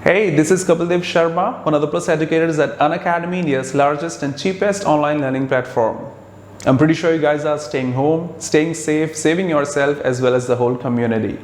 Hey, this is Kapil Dev Sharma, one of the plus educators at Unacademy, India's largest and cheapest online learning platform. I'm pretty sure you guys are staying home, staying safe, saving yourself as well as the whole community.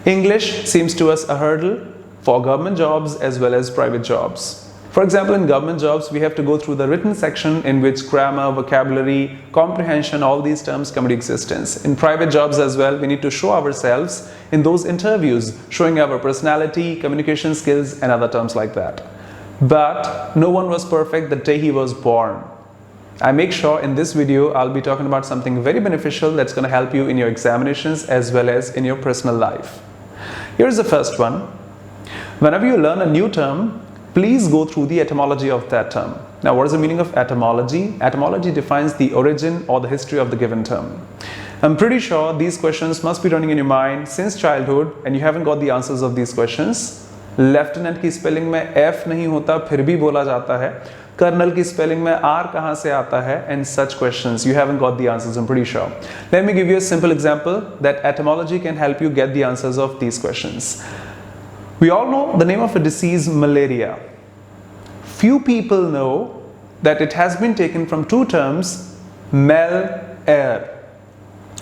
English seems to us a hurdle for government jobs as well as private jobs. For example, in government jobs, we have to go through the written section in which grammar, vocabulary, comprehension, all these terms come into existence. In private jobs as well, we need to show ourselves in those interviews, showing our personality, communication skills, and other terms like that. But no one was perfect the day he was born. I make sure in this video, I'll be talking about something very beneficial that's going to help you in your examinations as well as in your personal life. Here's the first one. Whenever you learn a new term, please go through the etymology of that term. Now, what is the meaning of etymology? Etymology defines the origin or the history of the given term. I'm pretty sure these questions must be running in your mind since childhood and you haven't got the answers of these questions. Lieutenant की spelling में F नहीं होता फिर भी बोला जाता है. Colonel की spelling में R कहाँ से आता है? And such questions you haven't got the answers, I'm pretty sure. Let me give you a simple example that etymology can help you get the answers of these questions. We all know the name of a disease, malaria. Few people know that it has been taken from two terms, mal, air.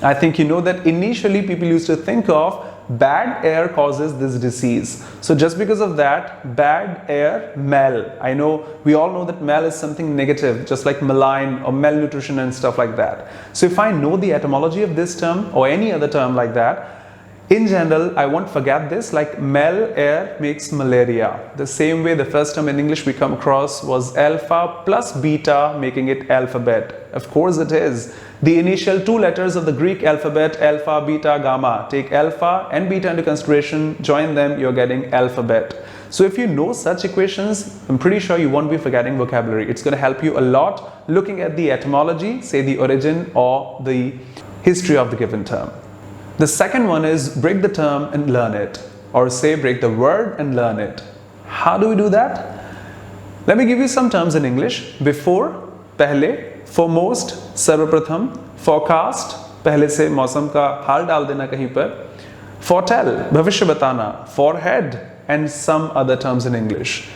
I think you know that initially people used to think of bad air causes this disease. So just because of that, bad air, mal. I know, we all know that mal is something negative, just like malign or malnutrition and stuff like that. So if I know the etymology of this term or any other term like that, in general, I won't forget this, like mal air makes malaria. The same way the first term in English we come across was alpha plus beta, making it alphabet. Of course it is. The initial two letters of the Greek alphabet, alpha, beta, gamma. Take alpha and beta into consideration, join them, you're getting alphabet. So if you know such equations, I'm pretty sure you won't be forgetting vocabulary. It's going to help you a lot looking at the etymology, say the origin or the history of the given term. The second one is break the term and learn it, or say break the word and learn it. How do we do that? Let me give you some terms in English. Before, pehle, foremost, सर्वप्रथम, forecast, पहले से मौसम का हाल डाल देना कहीं पर, foretell, भविष्य बताना, forehead, and some other terms in English.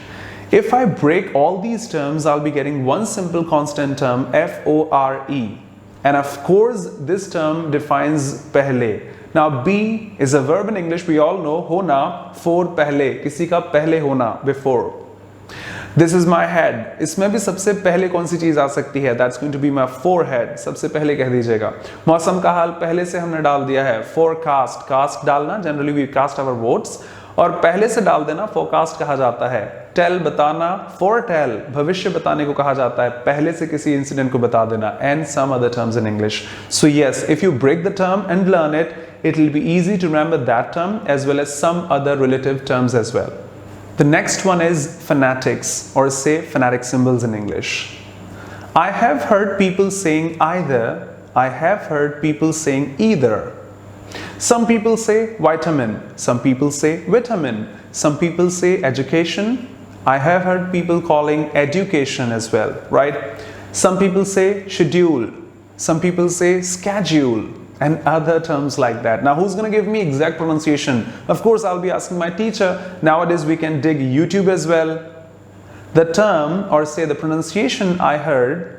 If I break all these terms, I'll be getting one simple constant term, F-O-R-E. And of course, this term defines pehle. Now, be is a verb in English, we all know, hona, for pehle, किसी का पहले होना, before. This is my head. इसमें भी सबसे पहले कौन सी चीज़ आ सकती है? That's going to be my forehead. सबसे पहले कह दीजिएगा. मौसम का हाल पहले से हमने डाल दिया है. Forecast, cast डालना, generally we cast our votes. और पहले से डाल देना forecast कहा जाता है. Tell बताना, foretell भविष्य बताने को कहा जाता है. पहले से किसी इंसिडेंट को बता देना. And some other terms in English. So yes, if you break the term and learn it, it will be easy to remember that term as well as some other relative terms as well. The next one is phonetics, or say phonetic symbols in English. I have heard people saying either. I have heard people saying either. Some people say vitamin, some people say vitamin, some people say education. I have heard people calling education as well, right? Some people say schedule, some people say schedule, and other terms like that. Now, who's going to give me exact pronunciation? Of course, I'll be asking my teacher. Nowadays, we can dig YouTube as well. The term, or say the pronunciation I heard,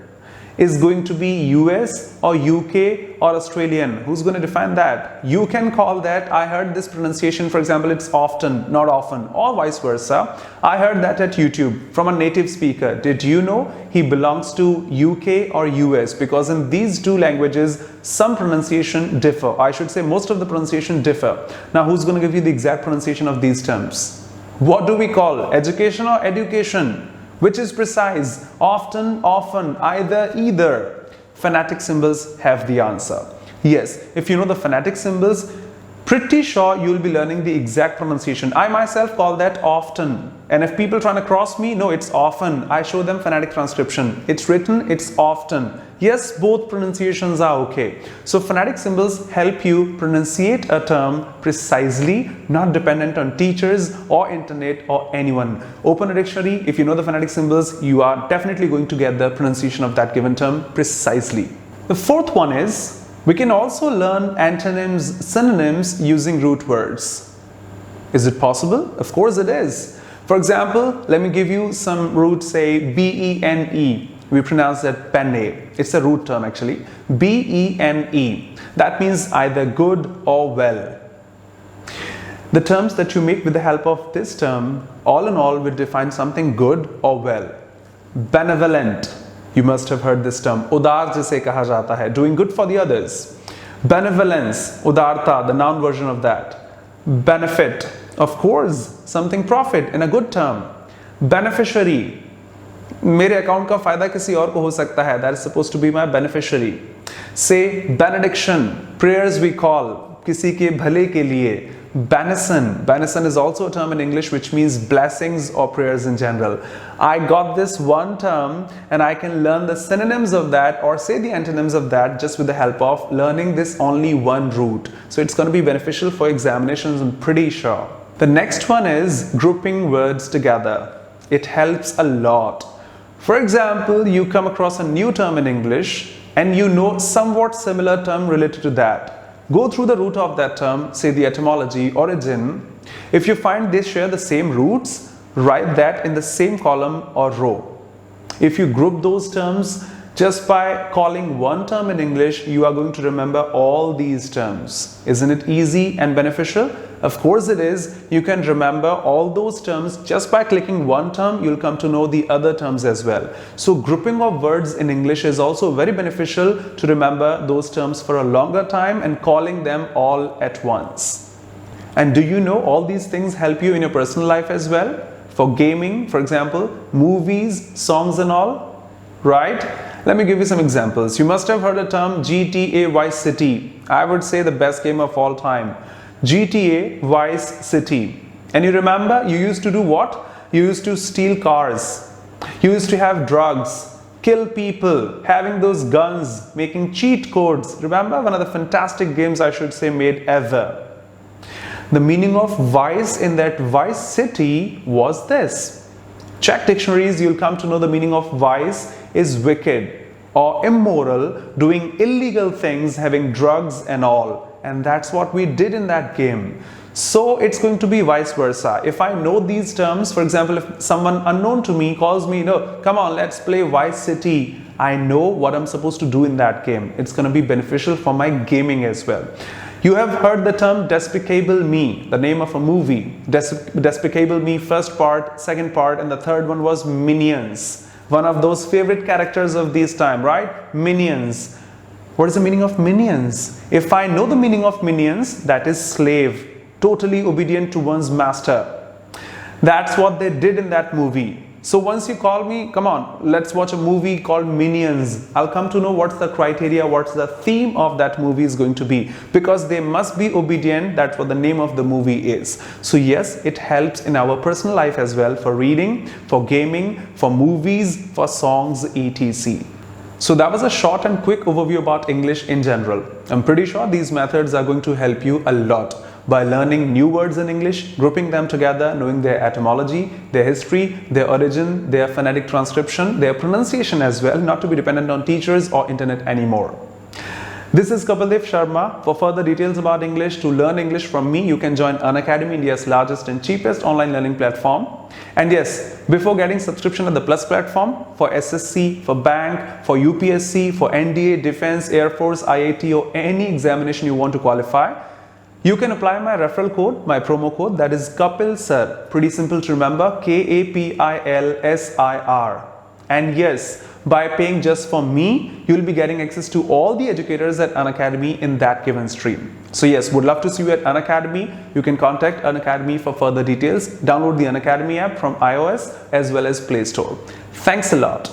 is going to be US or UK or Australian. Who's going to define that? You can call that, I heard this pronunciation, for example, it's often, not often, or vice versa. I heard that at YouTube from a native speaker. Did you know he belongs to UK or US? Because in these two languages, some pronunciation differ. I should say most of the pronunciation differ. Now, who's going to give you the exact pronunciation of these terms? What do we call? Education or education? Which is precise? Often, often, either, either. Phonetic symbols have the answer. Yes, if you know the phonetic symbols, pretty sure you'll be learning the exact pronunciation. I myself call that often. And if people trying to cross me, no, it's often. I show them phonetic transcription. It's written, it's often. Yes, both pronunciations are okay. So phonetic symbols help you pronunciate a term precisely, not dependent on teachers or internet or anyone. Open a dictionary. If you know the phonetic symbols, you are definitely going to get the pronunciation of that given term precisely. The fourth one is, we can also learn antonyms, synonyms using root words. Is it possible? Of course it is. For example, let me give you some roots, say B-E-N-E. We pronounce that bene. It's a root term actually. B-E-N-E. That means either good or well. The terms that you make with the help of this term, all in all, will define something good or well. Benevolent. You must have heard this term. Udar jise kaha jata hai. Doing good for the others. Benevolence. Udarta, the noun version of that. Benefit. Of course, something profit in a good term. Beneficiary. मेरे account का फायदा किसी और को हो सकता है. That is supposed to be my beneficiary. Say benediction. Prayers we call. किसी के भले के लिए. Benison. Benison is also a term in English which means blessings or prayers in general. I got this one term and I can learn the synonyms of that or say the antonyms of that just with the help of learning this only one root. So it's going to be beneficial for examinations, I'm pretty sure. The next one is grouping words together. It helps a lot. For example, you come across a new term in English and you know somewhat similar term related to that. Go through the root of that term, say the etymology, origin. If you find they share the same roots, write that in the same column or row. If you group those terms, just by calling one term in English, you are going to remember all these terms. Isn't it easy and beneficial? Of course it is. You can remember all those terms just by clicking one term. You'll come to know the other terms as well. So grouping of words in English is also very beneficial to remember those terms for a longer time and calling them all at once. And do you know all these things help you in your personal life as well? For gaming, for example, movies, songs and all, right? Let me give you some examples. You must have heard the term GTA Vice City. I would say the best game of all time. GTA Vice City. And you remember, you used to do what? You used to steal cars. You used to have drugs, kill people, having those guns, making cheat codes. Remember, one of the fantastic games, I should say, made ever. The meaning of vice in that Vice City was this. Check dictionaries, you'll come to know the meaning of vice is wicked or immoral, doing illegal things, having drugs and all. And that's what we did in that game. So it's going to be vice versa. If I know these terms, for example, if someone unknown to me calls me, no, come on, let's play Vice City. I know what I'm supposed to do in that game. It's going to be beneficial for my gaming as well. You have heard the term Despicable Me, the name of a movie. Despicable Me, first part, second part, and the third one was Minions. One of those favorite characters of this time, right? Minions. What is the meaning of minions? If I know the meaning of minions, that is slave, totally obedient to one's master. That's what they did in that movie. So once you call me, come on, let's watch a movie called Minions. I'll come to know what's the criteria, what's the theme of that movie is going to be. Because they must be obedient, that's what the name of the movie is. So yes, it helps in our personal life as well, for reading, for gaming, for movies, for songs, etc. So that was a short and quick overview about English in general. I'm pretty sure these methods are going to help you a lot by learning new words in English, grouping them together, knowing their etymology, their history, their origin, their phonetic transcription, their pronunciation as well, not to be dependent on teachers or internet anymore. This is Kapil Dev Sharma. For further details about English, to learn English from me, you can join Unacademy, India's largest and cheapest online learning platform. And yes, before getting subscription at the Plus platform, for SSC, for bank, for UPSC, for NDA, Defense, Air Force, IIT or any examination you want to qualify, you can apply my referral code, my promo code, that is kapilsir. Pretty simple to remember, KAPILSIR. And yes, by paying just for me, you will be getting access to all the educators at Unacademy in that given stream. So yes, would love to see you at Unacademy. You can contact Unacademy for further details. Download the Unacademy app from iOS as well as Play Store. Thanks a lot.